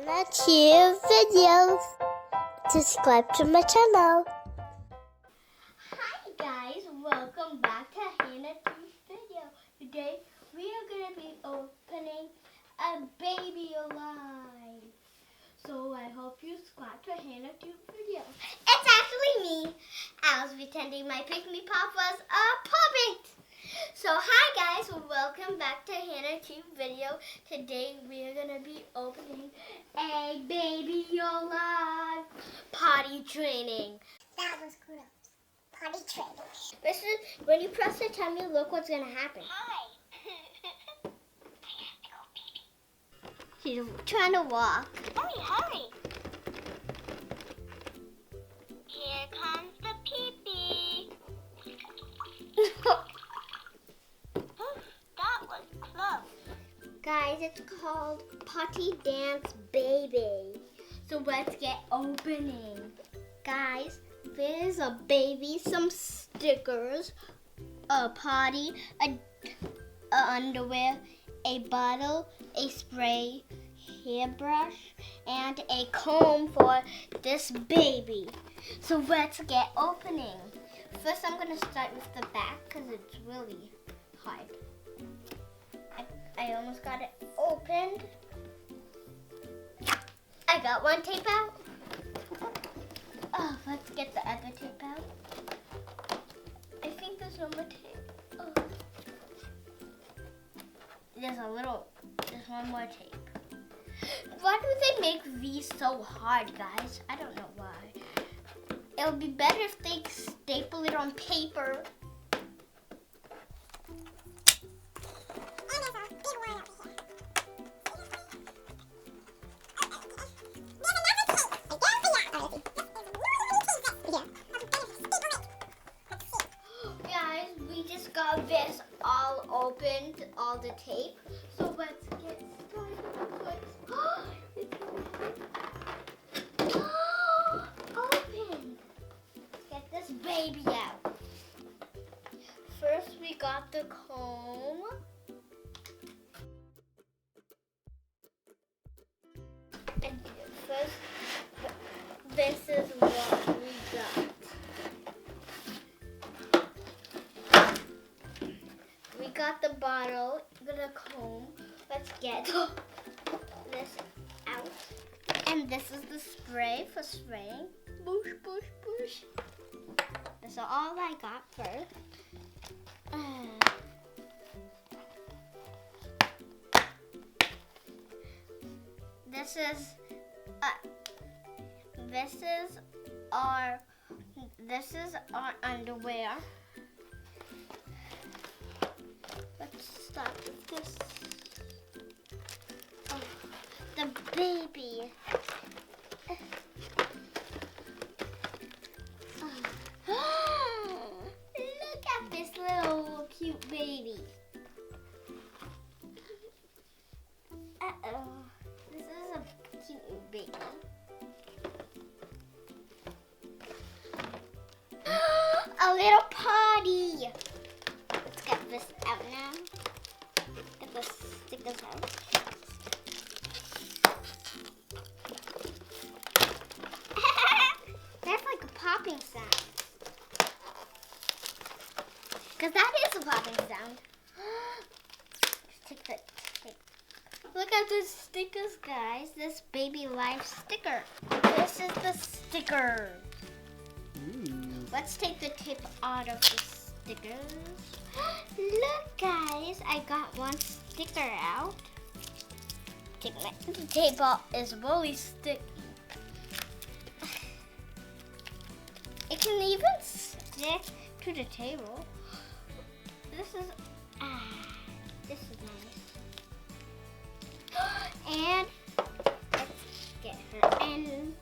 HannahTUBEVIDEO. Subscribe to my channel. Hi guys, welcome back to HannahTUBEVIDEO. Today we are going to be opening a baby alive. So I hope you subscribe to HannahTUBEVIDEO. It's actually me. I was pretending my Pick-Me Pop was a puppet. So hi guys, welcome back to HannahTUBEVIDEO. Today we are going to be opening a baby alive potty training. That was gross. Potty training. This is when you press the tummy, look what's going to happen. Hi. She's trying to walk. Hurry. Here comes the pee-pee. That was close. Guys, it's called Potty Dance Baby. So let's get opening. Guys, there's a baby, some stickers, a potty, a underwear, a bottle, a spray, hairbrush, and a comb for this baby. So let's get opening. First, I'm going to start with the back because it's really hard. I almost got it opened. I got one tape out. Oh, let's get the other tape out. I think there's no more tape. Oh. There's one more tape. Why do they make these so hard, guys? I don't know why. It would be better if they staple it on paper. Guys, we just got this all opened, all the tape. So let's get started. Open! Get this baby out. First, we got the comb. And first, this is what we got. We got the bottle, the comb. Let's get this out. And this is the spray for spraying. Boosh, boosh, boosh. That's all I got first. This is our underwear. Let's start with this. Oh, the baby. Look at this little cute baby. Uh-oh. This is a cute baby. A little potty. Let's get this out now. Get the stickers out. That's like a popping sound. Because that is a popping sound. Let's take the tape. Look at the stickers, guys. This baby life sticker. This is the sticker. Let's take the tape out of the stickers. Look, guys, I got one sticker out. The tape is really sticky. It can even stick to the table. This is nice. And let's get her in.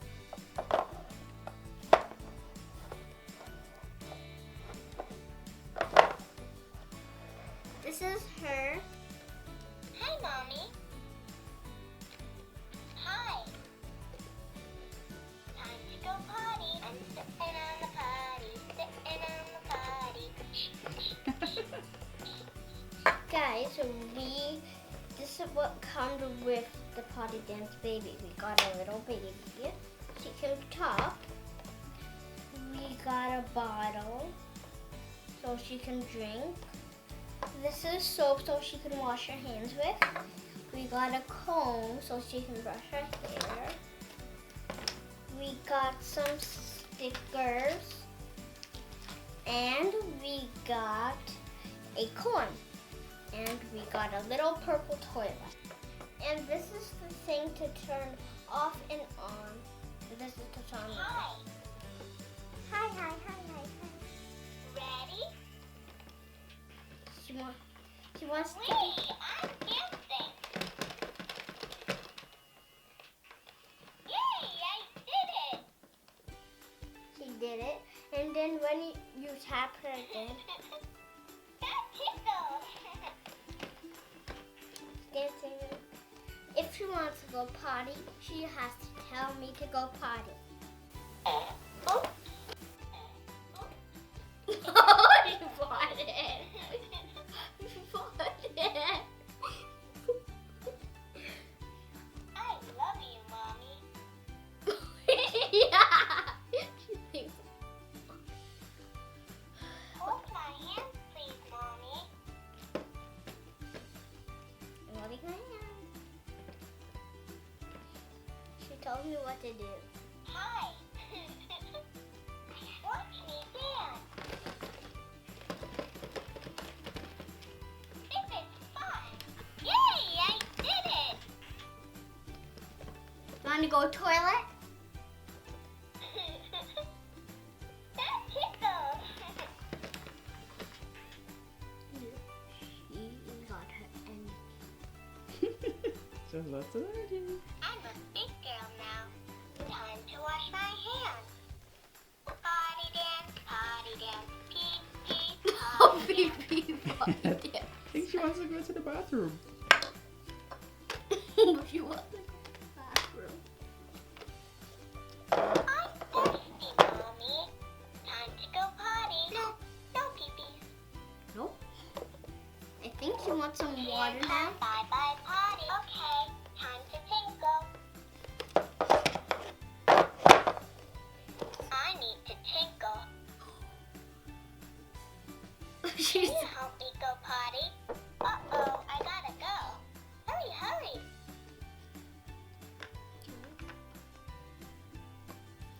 This is her. Hi, Mommy. Hi. Time to go potty. I'm sitting on the potty. Sitting on the potty. Guys, we This is what comes with the Potty Dance Baby. We got a little baby. She can talk. We got a bottle so she can drink. This is soap so she can wash her hands with. We got a comb so she can brush her hair. We got some stickers. And we got a coin. And we got a little purple toilet. And this is the thing to turn off and on. This is to turn on. Hi. Hi. Ready? She wants to. I'm dancing. Yay! I did it. She did it, and then when you tap her again. That tickles. Dancing. If she wants to go potty, she has to tell me to go potty. Oh. You bought it. You bought it. I love you, Mommy. Yeah. She thinks. Hold my hand, please, Mommy. I'm holding my hand. She told me what to do. Hi. Watch me dance. This is fun. Yay, I did it. You want to go toilet? That tickles. She got her and So lots of energy. I'm a big girl now. Time to wash my hands. Potty dance, pee pee, potty dance. Pee pee, potty dance. I think she wants to go to the bathroom. She wants to go to the bathroom. I'm thirsty, Mommy. Time to go potty. No pee pee. Nope. I think she wants some water now. Bye bye potty. Okay, time to tinkle. I need to tinkle. Can you help me go potty? Uh-oh, I gotta go. Hurry.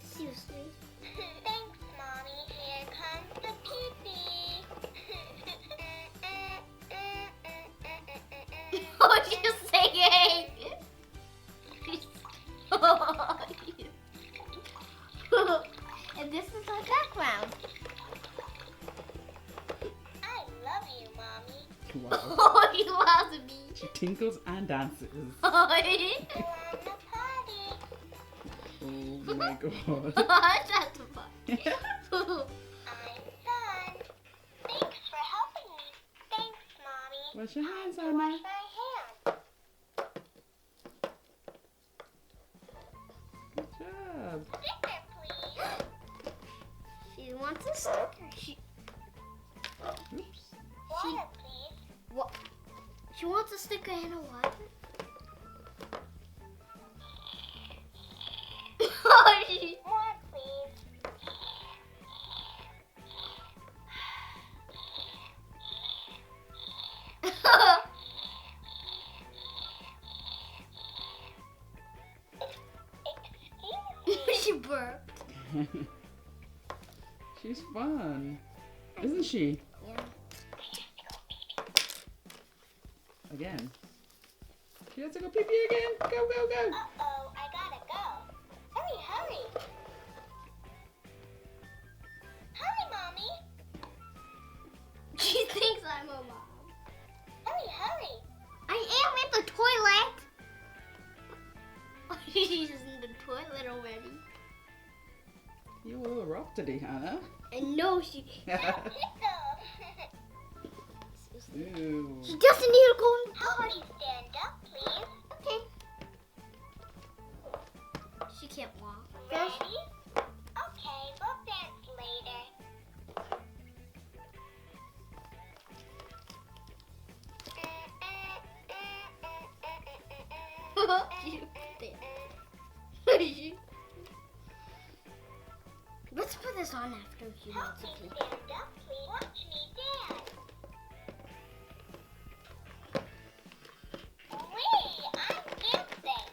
Seriously? Thanks, Mommy. Here comes the pee-pee. Oh, she's singing. And this is our background. I love you, Mommy. Wow. Oh, he loves me. She tinkles and dances. Oh, Oh my god. that's fun. I'm done. Thanks for helping me. Thanks, Mommy. Wash your hands, Wash Hannah. my hands. Good job. Sticker, please. She wants a sticker. Oops. Water, please. What? She wants a sticker and a water? More, please. Excuse me. She burped. She's fun, isn't she? Yeah. Again. She has to go pee-pee again. Go, go, go. Uh-oh, I gotta go. Hurry. Hurry, Mommy. She thinks I'm a mom. Hurry. I am in the toilet. She's in the toilet already. You were a little rough today, Hannah. I know she... Ew. She doesn't need to go in the potty. Stand up, please. Okay. She can't walk. Ready? Okay, we'll dance later. Let's put this on after she wants to pee. Watch me dance. Wee, I'm dancing.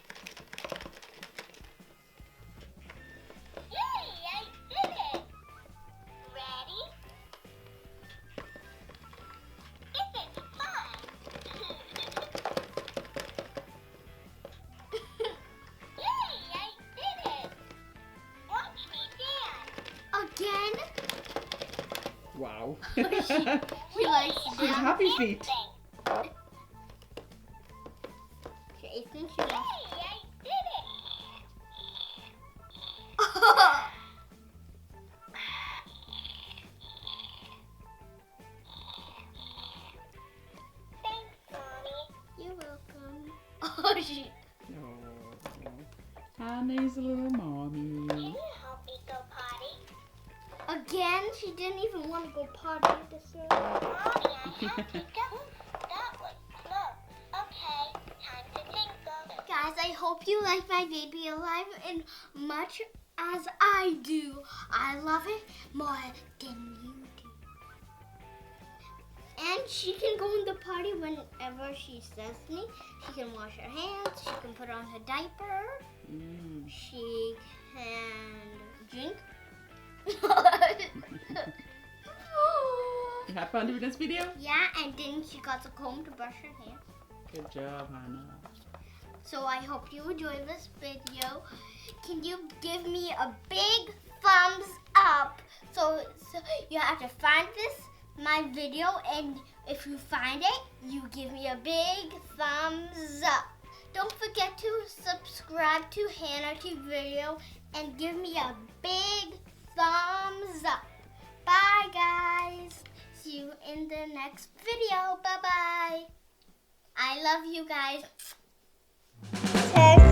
Yay, I did it. Ready? This is fun. Yay, I did it. Watch me dance. Again? Wow. She likes to She's dance. happy feet. I think she likes. Yay, I did it. Thanks, Mommy. You're welcome. Oh, she. Oh, Hannah's a little mommy. Can you help me go potty? Again, she didn't even want to go potty this year. Mommy, I have to go. That was close. Okay, time to tinkle. Guys, I hope you like my baby alive as much as I do. I love it more than you do. And she can go in the potty whenever she says to me. She can wash her hands. She can put on her diaper. Mm. She can drink. You had fun doing this video? Yeah, and then she got a comb to brush her hair. Good job, Hannah. So I hope you enjoyed this video. Can you give me a big thumbs up? So you have to find my video, and if you find it, you give me a big thumbs up. Don't forget to subscribe to HannahTUBEVIDEO and give me a big thumbs up. Bye, guys. See you in the next video. Bye-bye. I love you guys. Take